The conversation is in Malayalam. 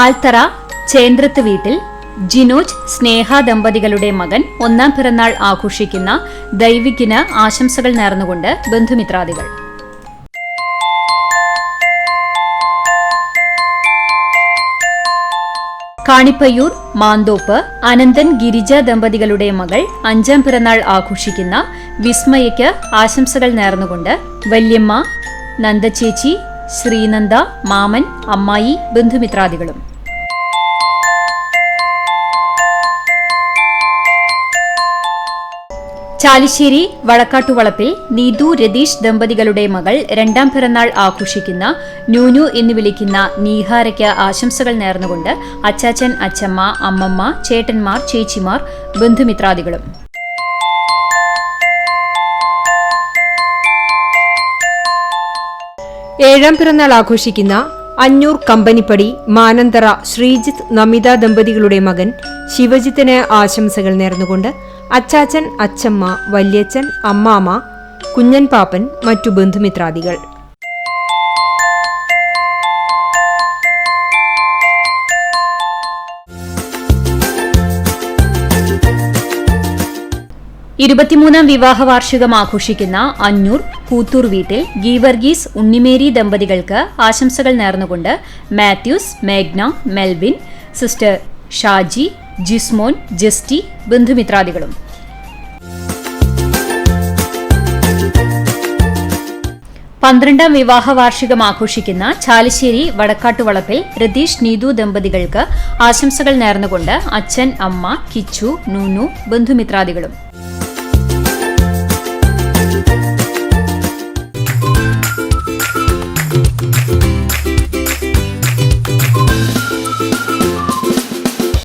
ആൽത്തറ ചേന്ദ്രത്ത് വീട്ടിൽ ജിനോജ് സ്നേഹ ദമ്പതികളുടെ മകൻ 1ാം പിറന്നാൾ ആഘോഷിക്കുന്ന ദൈവികിന് ആശംസകൾ നേർന്നുകൊണ്ട് ബന്ധുമിത്രാദികൾ. കാണിപ്പയ്യൂർ മാന്തോപ്പ് അനന്തൻ ഗിരിജ ദമ്പതികളുടെ മകൾ 5ാം പിറന്നാൾ ആഘോഷിക്കുന്ന വിസ്മയയ്ക്ക് ആശംസകൾ നേർന്നുകൊണ്ട് വല്യമ്മ, നന്ദച്ചേച്ചി, ശ്രീനന്ദ, മാമൻ, അമ്മായി, ബന്ധുമിത്രാദികളും. ചാലിശ്ശേരി വഴക്കാട്ടുവളപ്പിൽ നീതു രതീഷ് ദമ്പതികളുടെ മകൾ 2ാം പിറന്നാൾ ആഘോഷിക്കുന്ന നൂനു എന്ന് വിളിക്കുന്ന നീഹാരയ്ക്ക് ആശംസകൾ നേർന്നുകൊണ്ട് അച്ചാച്ചൻ, അച്ചമ്മ, അമ്മമ്മ, ചേട്ടന്മാർ, ചേച്ചിമാർ, ബന്ധുമിത്രാദികളും. ഏഴാം പിറന്നാൾ ആഘോഷിക്കുന്ന അഞ്ഞൂർ കമ്പനിപ്പടി മാനന്തറ ശ്രീജിത്ത് നമിത ദമ്പതികളുടെ മകൻ ശിവജിത്തിന് ആശംസകൾ നേർന്നുകൊണ്ട് അച്ചാച്ചൻ, അച്ചമ്മ, വല്യച്ഛൻ, അമ്മാമ, കുഞ്ഞൻ പാപ്പൻ, മറ്റു ബന്ധുമിത്രാദികൾ. ഇരുപത്തിമൂന്നാം വിവാഹ വാർഷികം ആഘോഷിക്കുന്ന അഞ്ഞൂർ കൂത്തൂർ വീട്ടിൽ ഗീവർഗീസ്, ഉണ്ണിമേരി ദമ്പതികൾക്ക് ആശംസകൾ നേർന്നുകൊണ്ട് മാത്യൂസ്, മേഘ്ന, മെൽവിൻ, സിസ്റ്റർ ഷാജി, ജിസ്മോൻ, ജസ്റ്റി, ബന്ധുമിത്രാദികളും. പന്ത്രണ്ടാം വിവാഹ വാർഷികം ആഘോഷിക്കുന്ന ചാലിശ്ശേരി വടക്കാട്ടുവളപ്പിൽ രതീഷ്, നീതു ദമ്പതികൾക്ക് ആശംസകൾ നേർന്നുകൊണ്ട് അച്ഛൻ, അമ്മ, കിച്ചു, നൂനു, ബന്ധുമിത്രാദികളും.